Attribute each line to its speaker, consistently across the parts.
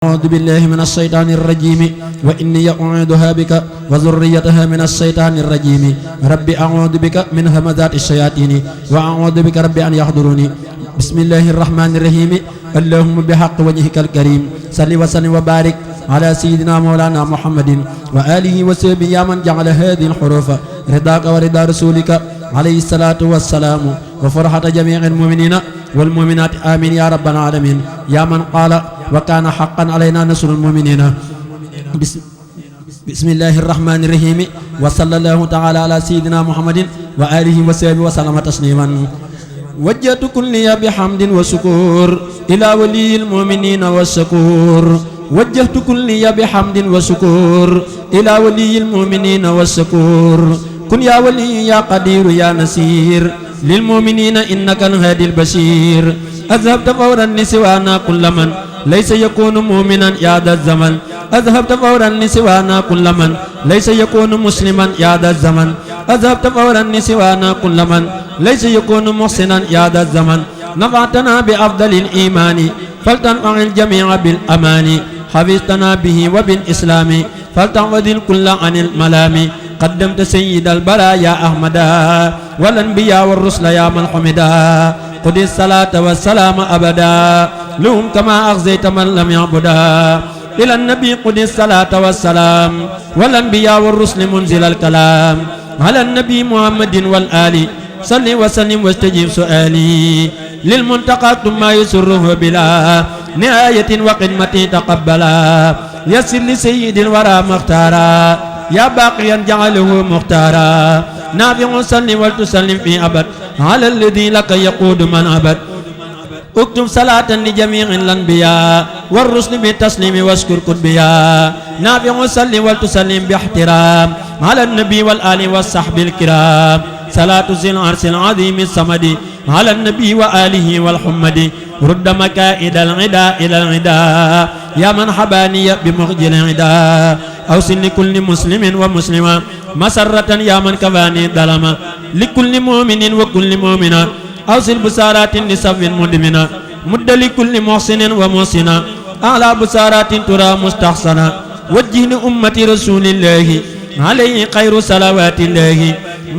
Speaker 1: أعوذ بالله من الشيطان الرجيم وإني أعيذها بك وذريتها من الشيطان الرجيم رب أعوذ بك من همزات الشياطين وأعوذ بك رب أن يحضروني بسم الله الرحمن الرحيم اللهم بحق وجهك الكريم صل وسلم وبارك على سيدنا مولانا محمد وآله وصحبه يا من جعل هذه الحروف رضاك ورضا رسولك عليه الصلاة والسلام وفرحة جميع المؤمنين والمؤمنات آمين يا رب العالمين يا من قال وكان حقا علينا نصر المؤمنين بسم الله الرحمن الرحيم وصلى الله تعالى على سيدنا محمد وآله وصحبه وسلم تسليما وجهت كلي بحمد وشكر إلى ولي المؤمنين والشكور وجهت كلي بحمد وشكر إلى ولي المؤمنين والشكور كن يا ولي يا قدير يا نسير للمؤمنين إنك الهادي البشير أذهبت فورا لسوانا كل من ليس يكون مؤمنا يا ذا الزمن أذهبت فورا لسوانا كل من ليس يكون مسلما يا ذا الزمن أذهبت فورا لسوانا كل من ليس يكون محسنا يا ذا الزمن نفعتنا بأفضل الإيمان فلتنفع الجميع بالأمان حفظتنا به وبالإسلام فلتعوذ الكل عن الملام قدمت سيد البرايا أحمدا والأنبياء والرسل يا من حمدا قد الصلاة والسلام أبدا لهم كما أغزيت من لم يعبدا إلى النبي قد الصلاة والسلام والأنبياء والرسل منزل الكلام على النبي محمد والآل صل وسلم واستجيب سؤالي للمنتقى ثم يسره بلا نهاية وقدمة تقبلا يسر لسيد الورى مختارا يا باقيا جعله مختارا نافع سلم ولتسلم في أبد على الذي لك يقود من أبد اكتب صلاة لجميع الأنبياء والرسل بالتسليم واشكر كتبيا نافع سلم ولتسلم باحترام على النبي والآل والصحب الكرام صلاة ذي العرش العظيم الصمد على النبي وآله والحمد رد مكائد العدا إلى العدا يا من حباني بمخجل العدا أوصل لكل مسلم ومسلمة مسرة يا من كفاني ظلما لكل مؤمن وكل مؤمنة أوصل بسارات لصف مدمنة مد لكل محسن ومحسنة أعلى بسارات ترى مستحسنة وجه لأمة رسول الله عليه خير صلوات الله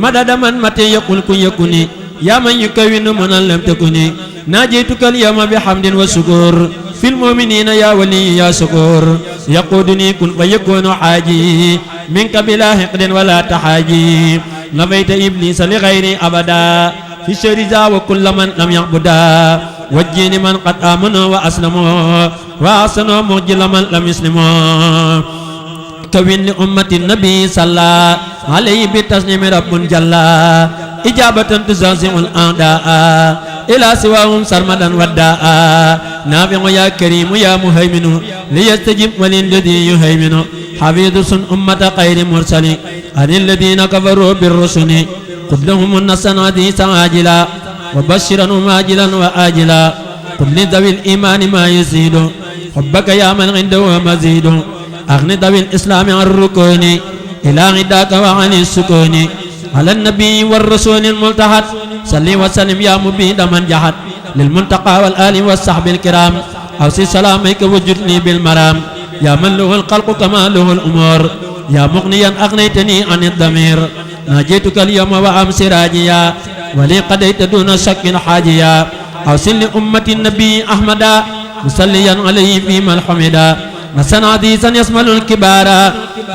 Speaker 1: مدد من متى يقول كن يكوني يا من يكون من لم تكوني ناجيتك اليوم بحمد وشكر في المؤمنين يا ولي يا شكور يقودني كن فيكون حاجي منك بلا حقد ولا تحاجي نفيت إبليس لغيري أبدا في شرزا وكل من لم يعبدا وجيني من قد آمنوا وأسلموا وأحسنوا مخجل من لم يسلموا كون لأمة النبي صلى عليه بالتسليم رب جلا إجابة تزازع الأعداء إلى سواهم سرمدا وداء نافع يا كريم يا مهيمن ليستجب وللذي يهيمن حفيظ أمة خير مرسل عن الذين كفروا بالرسل قل لهم النصر عزيز عاجلا وبشرا عاجلا وآجلا قل لذوي الإيمان ما يزيد حبك يا من عنده مزيد أغني ذوي الإسلام عن الركون إلى غداك وعن السكون على النبي والرسول الملتحد صل وسلم يا مبيد من جحد للمنتقى والآل والصحب الكرام أوصي سلامك وجد لي بالمرام يا من له الخلق كما له الأمور يا مغنيا أغنيتني عن الضمير ناجيتك اليوم وأمس راجيا ولي قضيت دون شك حاجيا أوصل لأمة النبي أحمدا مصليا عليه فيما الحمدا نسن عزيزا يسمل الكبار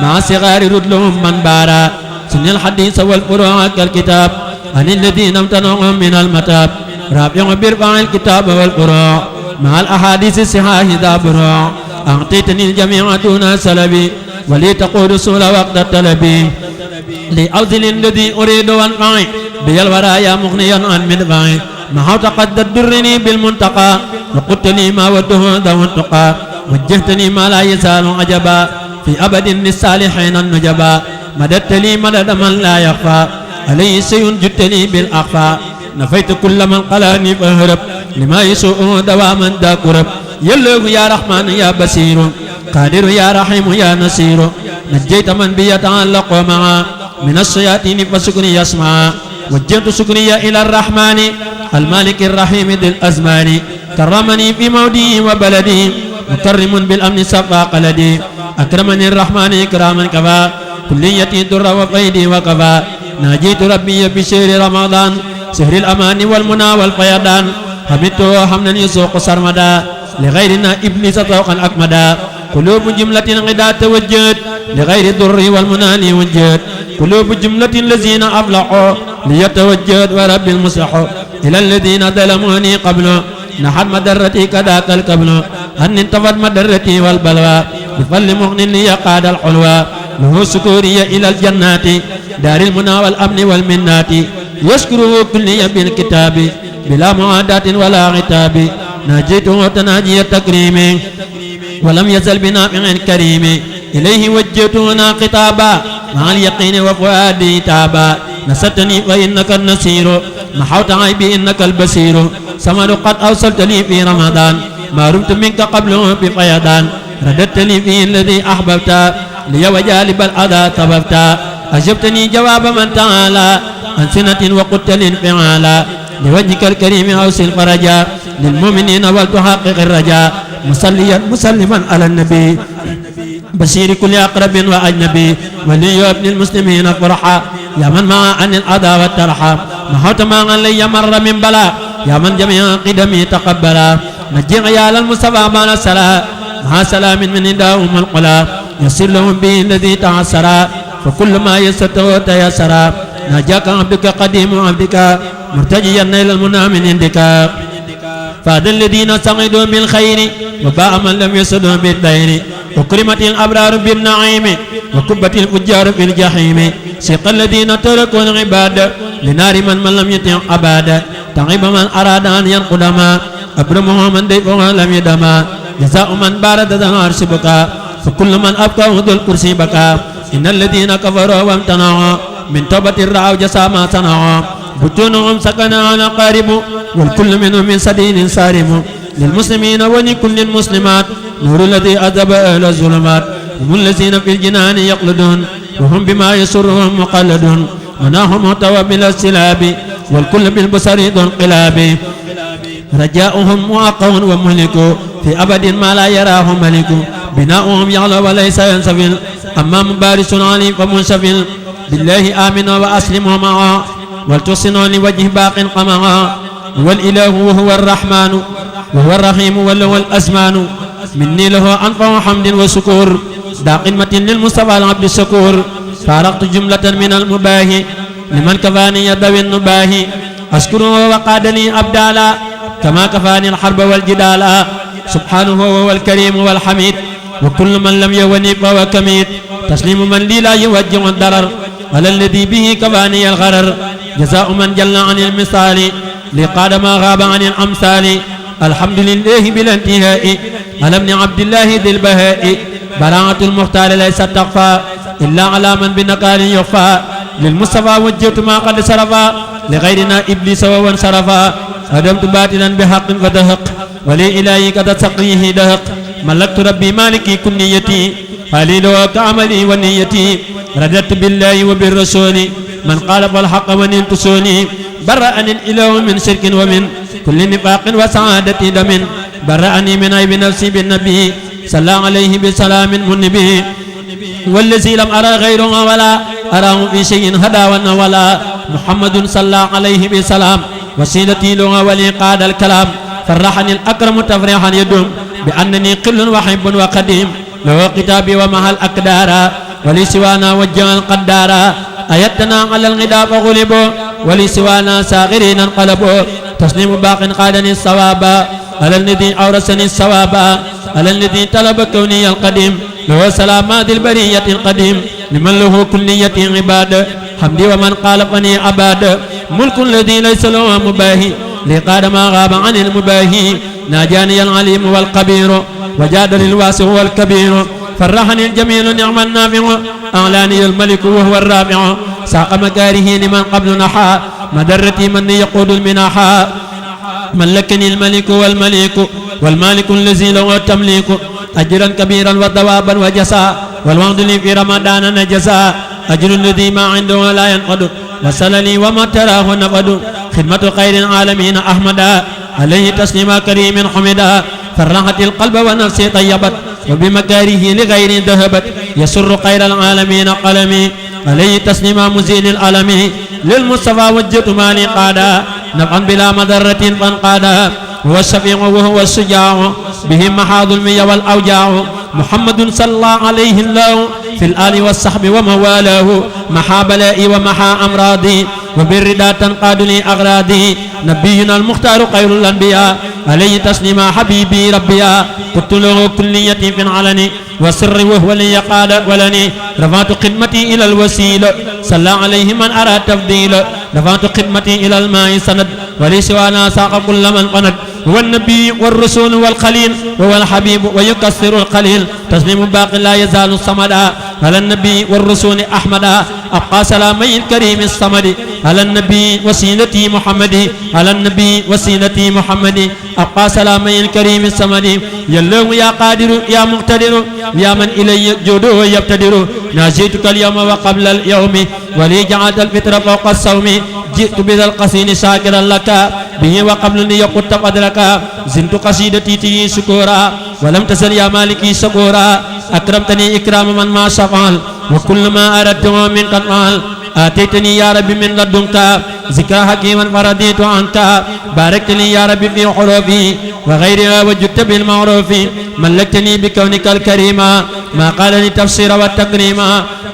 Speaker 1: مع صغار ردلهم من بارا سن الحديث والفروع كالكتاب عن الذين امتنعوا من المتاب رابع برفع الكتاب والفروع مع الأحاديث الصحاح ذا بروع أعطيتني الجميع دون سلبي ولي تقول سول وقت الطلب لأوزل الذي أريد وانفعي بي الورايا مغنيا عن مدفعي محوت قد درني بالمنتقى وقلت لي ما وده ذو التقى وجهتني ما لا يزال عجبا في أبد للصالحين النجبا مددت لي مدد من لا يخفى عليه شيء جدت لي بالأخفى نفيت كل من قلاني فهرب لما يسوء دواما ذا كرب يلوه يا رحمن يا بصير قادر يا رحيم يا نصير نجيت من بيتعلق معا من الشياطين فسكني يسمع وجهت سكني إلى الرحمن المالك الرحيم ذي الأزمان كرمني في مودي وبلدي مكرم بالأمن صفا قلدي أكرمني الرحمن إكراما كفى كليتي در وفيدي وكفى ناجيت ربي بشهر رمضان سهر الأمان والمنى والفيضان حمدته حمدا يسوق سرمدا لغيرنا إبليس طوقا أكمدا قلوب جملة غدا توجد لغير الضر والمنى وجد قلوب جملة الذين أفلحوا ليتوجد ورب المصلح إلى الذين ظلموني قبل نحت مدرتي كذاك القبل أن انتفت مدرتي والبلوى بفضل مغن لي قاد الحلوى له سكوري إلى الجنات دار المنى والأمن والمنات يشكره كل بالكتاب بلا معاداة ولا عتاب ناجيته تناجي التكريم ولم يزل بنافع كريم إليه وجهتنا خطابا مع اليقين وفؤادي تابا نستني فإنك النصير محوت عيبي إنك البصير سمر قد أوصلت لي في رمضان ما رمت منك قبله بفيضان رددت لي فيه الذي أحببت لي وجالب الأذى سببت أجبتني جواب من تعالى عن سنة وقلت للفعالا لوجهك الكريم أوصل فرجا للمؤمنين ولتحقق الرجاء مصليا مسلما على النبي بشير كل أقرب وأجنبي ولي ابن المسلمين فرحا يا من مع عن الأذى والترحى محوت ما علي مر من بلاء يا من جميع قدمي تقبلا نجي عيال المصطفى مع السلام مع سلام من نداهم القلا يسر لهم به الذي تعسرا فكل ما يسرته تيسرا نجاك عبدك قديم عبدك مرتجيا إلى المنى من عندك فهذا الذين سعدوا بالخير وباء من لم يسعدوا بالدين أكرمت الأبرار بالنعيم وكبت الفجار في الجحيم سيق الذين تركوا العباد لنار من لم يطع عباد تعب من أراد أن ينقض ما أبرمه من ضيفه لم يدما جزاء من بارد ذا العرش بكى فكل من أبقى ذو الكرسي بكى إن الذين كفروا وامتنعوا من توبة الرعو جزاء ما صنعوا بطونهم سكن على قارب والكل منهم من سديد صارم للمسلمين ولكل المسلمات نور الذي أذب أهل الظلمات هم الذين في الجنان يقلدون وهم بما يسرهم مقلدون مناهم محتوى بلا السلاب والكل بالبصر ذو انقلاب رجاؤهم معقون ومهلك في أبد ما لا يراه ملك بناؤهم يعلى وليس ينسفل أما مبارس عليم فمنشفل بالله آمن وأسلموا معا ولتصنوا لوجه باق قمعا والإله وهو الرحمن وهو الرحيم وله الأزمان مني له أنفع حمد وشكر دا قمة للمصطفى العبد الشكور فارقت جملة من المباهي لمن كفاني يدوي النباهي أشكره وقاد لي أبدالا كما كفاني الحرب والجدال سبحانه وهو الكريم والحميد وكل من لم يوني فهو كميد تسليم من لي لا يوجه الضرر على الذي به كفاني الغرر جزاء من جل عن المثال لقاد ما غاب عن الأمثال الحمد لله بلا انتهاء على ابن عبد الله ذي البهاء براءة المختار ليست تخفى إلا على من بنكال يخفى للمصطفى وجهت ما قد سرفا لغيرنا إبليس وانصرفا أدمت باطلا بحق فدهق ولي إلهي قد سقيه دهق ملكت ربي مالكي كنيتي قليل كعملي ونيتي رددت بالله وبالرسول من قال فالحق ونلت سوني برأني الإله من شرك ومن كل نفاق وسعادة دم برأني من عيب نفسي بالنبي صلى عليه بسلام منبه والذي لم أرى غيره ولا أراه في شيء هدى ولا محمد صلى عليه بسلام وسيلتي لغة ولي قاد الكلام فرحني الأكرم تفريحا يدوم بأنني قل وحب وقديم له كتابي ومع الأقدار ولسوانا وجه القدار أيتنا على الغدا فغلبوا ولسوانا ساغرين انقلبوا تسليم باق قادني الصواب على الذي أورثني الصواب على الذي طلب كوني القديم له سلامات البرية القديم لمن له كلية عباد حمدي ومن قالفني عباد ملك الذي ليس له مباهي لقاد ما غاب عن المباهي ناجاني العليم والقبير وجادني الواسع والكبير فرحني الجميل نعم النافع أعلاني الملك وهو الرافع ساق مكاره لمن قبل نحا مدرتي من يقود المناحا ملكني الملك والمالك الذي له التمليك أجرا كبيرا وثوابا وجزاء والوعد لي في رمضان نجزاء أجر الذي ما عنده لا ينقض وصل لي وما تراه نفد خدمة خير العالمين أحمدا عليه تسليما كريم حمدا فرحت القلب ونفسي طيبت وبمكاره لغير ذهبت يسر خير العالمين قلمي عليه تسليم مزيل الألم للمصطفى وجهت مالي قادا نفعا بلا مضرة فانقادا هو الشفيع وهو الشجاع به محا ظلمي والأوجاع محمد صلى الله عليه الله في الآل والصحب وموالاه محا بلائي ومحا أمراضي وبالردى تنقاد لي أغراضي نبينا المختار خير الأنبياء عليه تسليم حبيبي ربيا قلت له كليتي في العلن وسر وهو لي قال ولني رفعت خدمتي إلى الوسيلة صلى عليه من أرى تفضيل رفعت خدمتي إلى الماء سند ولي سوانا ساق كل من قند هو النبي والرسول والخليل وهو الحبيب ويكسر القليل تسليم باقي لا يزال صمدا على النبي والرسول أحمدا أبقى سلامي الكريم الصمد على النبي وسيلتي محمد على النبي وسيلتي محمد أبقى سلامي الكريم الصمد يلوم يا قادر يا مقتدر يا من إلي جوده يبتدر ناجيتك اليوم وقبل اليوم ولي جعلت الفطر فوق الصوم جئت بذا القصين شاكرا لك به وقبلني يقط قدرك زنت قصيدتي تي شكورا ولم تزل يا مالكي شكورا أكرمتني إكرام من ما شفعل وكل ما أردت منك المال آتيتني يا ربي من لدنك ذكرى حكيما فرديت عنك باركت لي يا ربي في حروفي وغيرها وجدت بالمعروف ملكتني بكونك الكريم ما قال لي تفسير والتكريم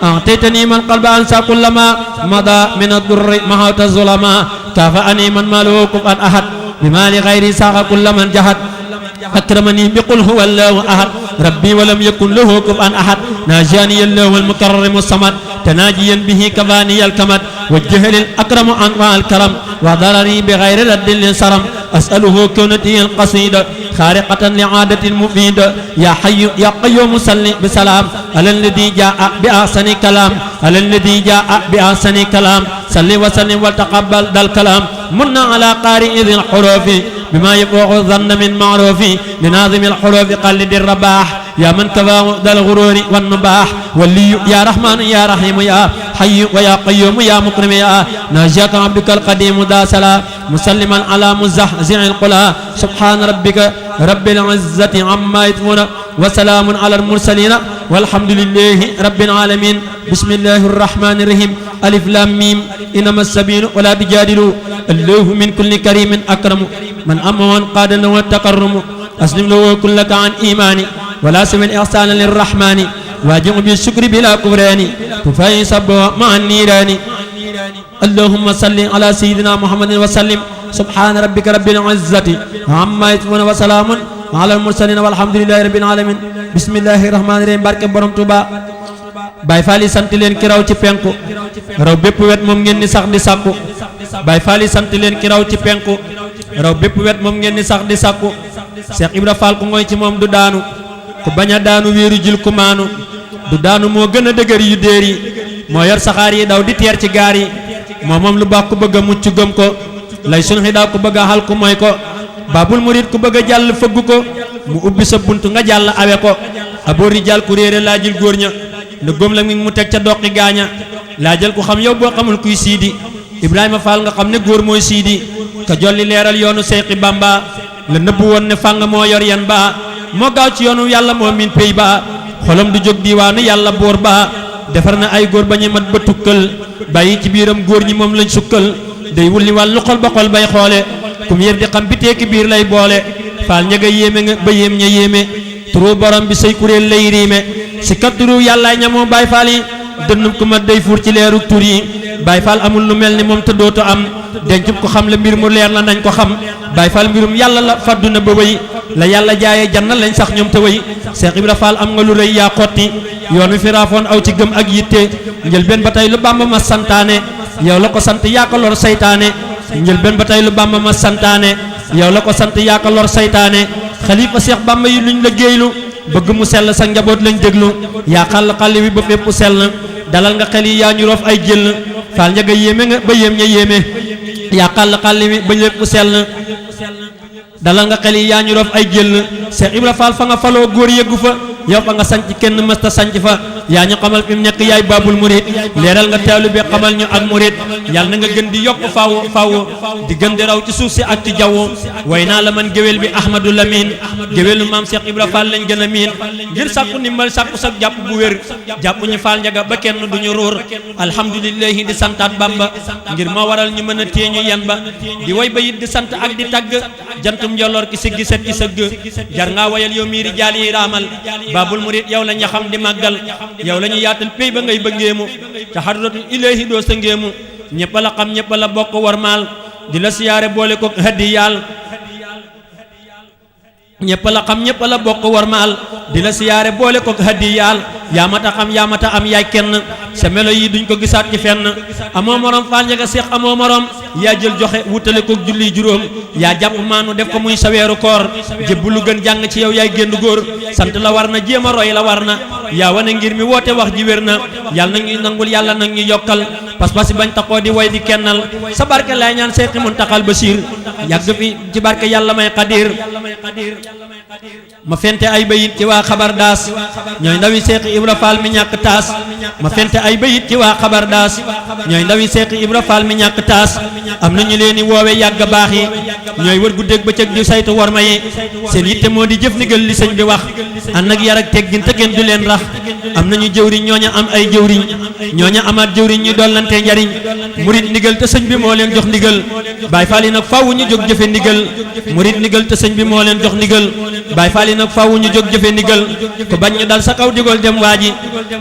Speaker 1: أعطيتني من قلب أنسى كل ما مضى من الضر محوت الظلما كافأني من ماله كفءا أحد بما لغيري ساق كل من جهد أكرمني بقل هو الله أحد ربي ولم يكن له كفءا أحد ناجاني الله المكرم الصمد تناجيا به كفاني الكمد والجهل الأكرم أنواع الكرم وضرري بغير رد للصرم أسأله كونتي القصيدة خارقة لعادة مفيدة يا حي يا قيوم صل بسلام على الذي جاء بأحسن كلام على الذي جاء بأحسن كلام صل وسلم وتقبل ذا الكلام من على قارئ ذي الحروف بما يفوق الظن من معروف لناظم الحروف قلد الرباح يا من كفاه ذا الغرور والنباح ولي يا رحمن يا رحيم يا حي ويا قيوم يا مكرم يا ناجاك عبدك القديم ذا سلا مسلما على مزحزح القلا سبحان ربك رب العزة عما يصفون وسلام على المرسلين والحمد لله رب العالمين بسم الله الرحمن الرحيم ألف لام ميم إنما السبيل ولا تجادلوا الله من كل كريم أكرم من أمون قاد له التكرم أسلم له كلك عن إيماني ولا سمع الإحسان للرحمن واجب بالشكر بلا كفران تفاي سبوا مع النيران اللهم صل على سيدنا محمد وسلم سبحان ربك رب العزة عما يصفون وسلام على المرسلين والحمد لله رب العالمين بسم الله الرحمن الرحيم barke borom Tuuba Baay Faal yi sant leen ki raw ci penku raw bépp wet moom ngeen ni sax di sàkku Baay Faal yi sant leen ki raw ci penku raw bépp wet moom ngeen ni sax di sàkku Cheikh Ibra Fall ku ngoy ci moom du daanu ku bañ a daanu wéeru jil ku maanu du daanu moo gën a dëgër yu déer yi moo yor saxaar yi daw di teer ci gaar yi moom lu baax ku bëgg a mucc gëm ko lay sun xidaa ku bëgg a xal ku mooy ko babul murid ku bëgg a jàll fëgg ko mu ubbi sa bunt nga jàll awe ko aboori jàll ku réere laajil góor ña ne góom la mi mu teg ca doqi gaaña laajal ku xam yow boo xamul kuy siidi Ibrahima Fall nga xam ne góor mooy siidi ka jolli leeral yoonu Seyxi Bamba la nëbbu woon ne fàng moo yor yan ba moo gaaw ci yoonu yàlla moo min pey ba xolam du jóg diiwaanu yàlla boor ba defar na ay góor ba ñu mat ba tukkal bàyyi ci biiram góor ñi moom lañ sukkal day wulli wàllu xol ba xol bay xoole kum yër di xam bi teeki biir lay boole faal ña nga yéeme nga ba yéem ña yéeme turu borom bi say kuréel lay riime si kat turu yàllaay ñamoo Baay Faal yi dënnum ku mat day fuur ci leeru tur yi Baay Faal amul lu mel ni moom te dootu am dencub ko xam la mbir mu leer la nañ ko xam Baay Faal mbirum yàlla la faddu na ba wéy la yàlla jaayee janna lañ sax ñoom te wéy Cheikh Ibra Fall am nga lu rëy yaa xotti yoon wi fi raafoon aw ci gëm ak yitte njël benn ba tey lu Bàmba ma santaane yow la ko sant yaa ko lor saytaane njël benn ba tey lu Bàmba ma santaane yow la ko sant yaa ko lor saytaane xalifa Cheikh Bàmba yi luñ la géeylu bëgg mu sell sa njaboot lañ déglu yaa xàll xàll wi ba fépp sell dalal nga xel yi yaa ñu roof ay jël faal ña nga yéeme nga ba yéem ña yéeme yaa xàll xàll wi ba lépp sell dalal nga xel yi yaa ñu roof ay jël Cheikh Ibra Fall fa nga faloo góor yëggu fa yow fa nga sanc kenn mësta sanc fa yaa ñu xamal fi mu nekk yaay babul murid leeral nga taalibe xamal ñu ak murid yàlla na nga gën di yokk faaw di gën di raw ci suuf si ak ci jaww way naa la man géwél bi Ahmadou Lamine géwélu maam Cheikh Ibra Fall lañ gën a miin ngir sàkku ndimbal sàkku sa jàpp bu wér jàpp ñu Fall njaga ba kenn duñu ruur alhamdulillahi di santaat Bamba ngir moo waral ñu mën a téeñu yan ba di way ba it di sant ak di tagg jantum njolloor ki siggi set ki sëgg jar ngaa wayal yow miiri jaal yi raamal babul murid yow la ñu xam di màggal yow la ñu yaatal pey ba ngay bëggeemu te xadratul ilaahi doo sa ngéemu ñëpp la xam ñëpp la bokk war maal di la siyaare boole ko hadiyaal ñëpp la xam ñëpp la bokk war maal di la siyaare boole ko hadiyaal yaa mata xam yaa mata am yaay kenn sa melo yi duñ ko gisaat ci fenn amoo morom Fall njaga seex amoo morom yaa jël joxe wutale ko julli juróom yaa jàpp maanu def ko muy sa weeru koor jébbu lu gën jàng ci yow yaay génn góor sant la war na jéem a roy la war na yaa wane ngir mi woote wax ji wér na yàlla na ñu nangul yàlla nag ñu yokkal pas-pas yi bañ taxoo di way di kennal sa barke laay ñaan Seex Muntaxal Basiir yàgg fi ci barke yàlla may xadir ma fente ay bayit ci waa xabar daas ñooy ndawi Seex Ibra Fall mi ñàkk taas ma fente ay bayit ci waa xabar daas ñooy ndawi Seex Ibra Fall mi ñàkk taas am nañu leen i woowe yàgg baax yi ñooy wër guddeeg bëccëg di saytu worma yi seen yitte moo di jëf ndigal li sëñ bi wax ànd ak yar ak teggin te kenn du leen rax am nañu jëwriñ ñooña am ay jëwriñ ñooña amaat jëwriñ ñu dollante njariñ murit ndigal te sëñ bi moo leen jox ndigal Baay Faal yi nag faaw ñu jóg jëfe ndigal murit ndigal te sëñ bi moo leen jox ndigal Baay Faal yi nag faaw ñu jóg jëfe ndigal ko bañ ñu dal sa kaw digal dem waa ji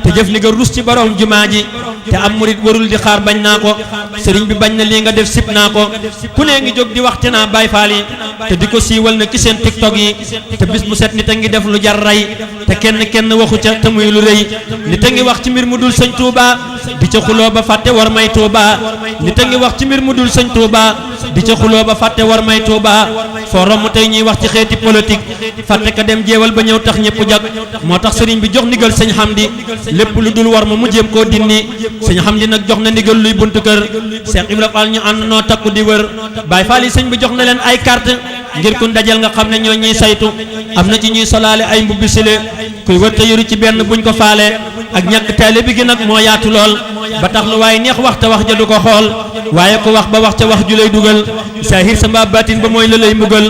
Speaker 1: te jëf ndigal rus ci borom jumaa ji te am murit warul di xaar bañ naa ko sëriñ bi bañ na lii nga def sib naa ko ku nee ngi jóg di waxte naa Baay Faal yi te di ko siiwal na ki seen tiktok yi te bis bu set nit a ngi def lu jar ray te kenn waxu ca te muy lu rëy nit a ngi wax ci mbir mu dul sëñ Tuuba di ca xuloo ba fàtte war may Tuuba nit a ngi wax ci mbir mu dul sëñ Tuuba di ca xuloo ba fàtte war may Tuuba foo romb tey ñuy wax ci xeeti politique fàtte ka dem jeewal ba ñëw tax ñëpp jag moo tax sëriñ bi jox ndigal sëñ Hamdi lépp lu dul war ma mu jéem koo dindi sëñ Hamdi nag jox na ndigal luy buntu kër Cheikh Ibra Fall ñu ànd noo takku di wër Baay Faal yi sëñ bi jox na leen ay carte ngir kun dajal nga xam ne ñoo ñuy saytu am na ci ñuy solaale ay mbubbi sile kuy wër te yoru ci benn buñ ko faale ak ñàkk taale bi gi nag moo yaatu lool ba tax lu waaye neex wax te wax ja du ko xool waaye ku wax ba wax ca wax ju lay dugal saahir sa mbaa baatin ba mooy la lay mugal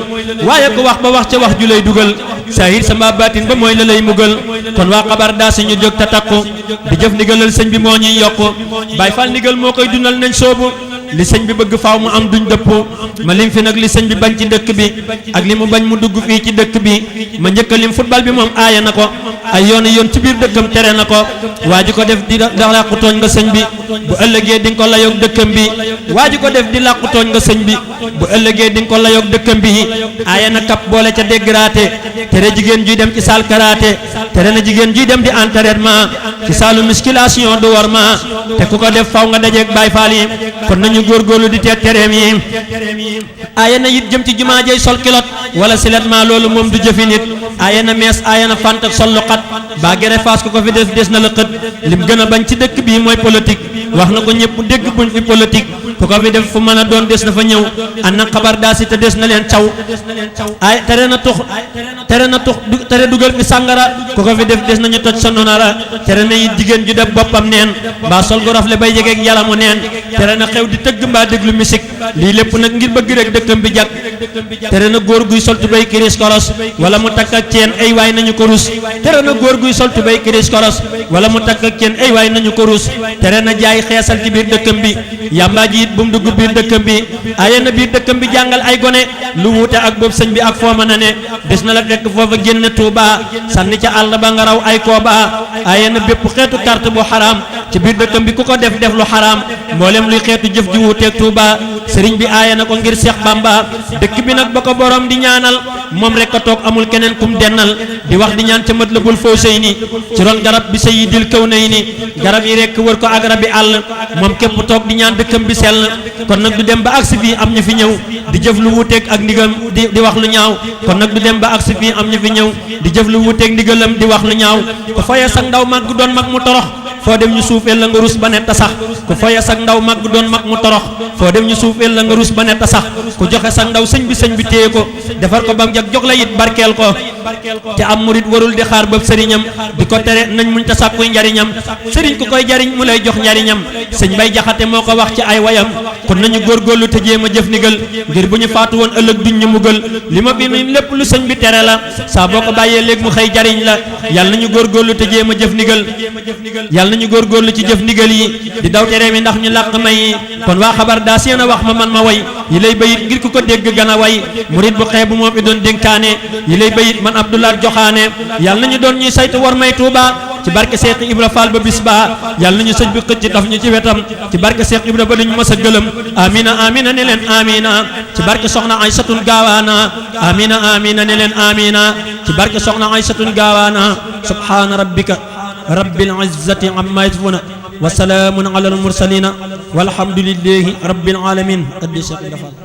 Speaker 1: waaye ku wax ba wax ca wax ju lay dugal saahir sa mbaa baatin ba mooy la lay mugal kon waa xabar daa si ñu jóg te takku di jëf ndigalal sëñ bi moo ñuy yokku Baay Faal ndigal moo koy dundal nañ soobu li sëñ bi bëgg faaw mu am duñ dëpp ma lim fi nag li sëñ bi bañ ci dëkk bi ak li mu bañ mu dugg fii ci dëkk bi ma njëkk a lim football bi moom aaya na ko ay yoon ci biir dëkkam tere na ko waa ji ko def di làqu tooñ nga sëñ bi bu ëllëgee di nga ko layoog dëkkam bi waa ji ko def di làqu tooñ nga sëñ bi bu ëllëgee di nga ko layoog dëkkam bi aaya na kap boole ca dégraate tere jigéen juy dem ci salle karaté tere na jigéen juy dem di entraînement ci salle musculation du war ma te ku ko def faw nga dajeeg Baay Faal yi kon nañu góorgóorlu di teet tereem yi aaya na it jëm ci jumaa jey sol kilot wala siletment loolu moom du jëfi nit aaya na mees aaya na fant ak sol lu xat baa gere faas ku ko fi def des na la xët lim gën a bañ ci dëkk bii mooy politique wax na ko ñëpp dégg buñ fi politique ku ko fi def fu mën a doon des na fa ñëw ànd ak xabar daa si te des na leen caw ay tere na tux tere dugal fi sàngara ku ko fi def des nañu toj sa nonara tere na it jigéen ju def boppam neen mbaa sol gu rafle bay jegeeg yalamu neen tere na xew di tëgg mbaa déglu musique lii lépp nag ngir bëgg rek dëkkam bi jag tere na góor guy sol tubéy kiris koros wala mu takk ak ceen ay waay nañu ko rus tere na góor guy sol tubéy kiris koros wala mu takk ak ceen ay waay nañu ko rus tere na jaay xeesal ci biir dëkkam bi yàmbaa ji it bu mu dugg biir dëkkam bi aye na biir dëkkam bi jàngal ay gone lu wuute ak boobu sëñ bi ak foo mën a ne des na la fekk foofa génn Tuuba sànni ca àll ba nga raw ay kooba aye na bépp xeetu carte bu xaraam ci biir dëkkam bi ku ko def lu xaraam mboolem luy xeetu jëf ji wuuteeg Tuuba sëriñ bi aaye na ko ngir Seex Bamba dëkk bi nag ba ko borom di ñaanal moom rek a toog amul keneen kum dennal di wax di ñaan ca Matlabul Fawzayni ci ron garab bi Sayyidil Kawnayni garab yi rek wër ko ak rabi àll moom képp toog di ñaan dëkkam bi sell kon nag du dem ba agsi fii am ñu fi ñëw di jëf lu wuuteeg ak ndigam di wax lu ñaaw kon nag du dem ba agsi fii am ñu fi ñëw di jëf lu wuuteeg ndigalam di wax lu ñaaw ko faye sax ndaw mag doon mag mu torox foo dem ñu suufeel la nga rus ba ne tasax ku foye sag ndaw mag doon mag mu torox foo dem ñu suufeel la nga rus ba ne tasax ku joxe sag ndaw sëñ bi téye ko defar ko bam jag jox la it barkeel ko te am murit warul di xaar bëb sëriñam di ko tere nañ muñ ta sàkkuy njariñam sëriñ ku koy jariñ mu lay jox njariñam sëñ Bay Jaxate moo ko wax ci ay wayam kon nañu góorgóorlu te jéem a jëf ndigal ngir bu ñu faatu woon ëllëg duñ ñu mugal li ma bi mi lépp lu sëñ bi tere la saa boo ko bàyyee léegi mu xëy jariñ la yàlla nañu góorgóorlu te jéem a jëf ndigal yàlla nañu góorgóorlu ci jëf ndigal yi di daw tere mi ndax ñu làq may yi kon waa xabar daa seen a wax ma man ma way yi lay bayit ngir ku ko dégg gën a way murit bu xeebu moom i doon dénkaane yi lay bayit man Abdoulaye Joxaane yàlla nañu doon ñuy saytu war may Tuuba ci barke Seex Ibra Fall ba bis ba yàlla nañu sëñ bi xëcc daf ñu ci wetam ci barke Seex Ibra ba duñu mës a gëlëm amina amina ne leen amina ci barke soxna Aysatun Gaawaana amina amina ne leen amina ci barke soxna Aysatun Gaawaana subhaana rabbika rabbil izzati amma yasifuna wa salaamun ala al mursalina walhamdulillahi rabbil alamin addi Seex Ibra Fall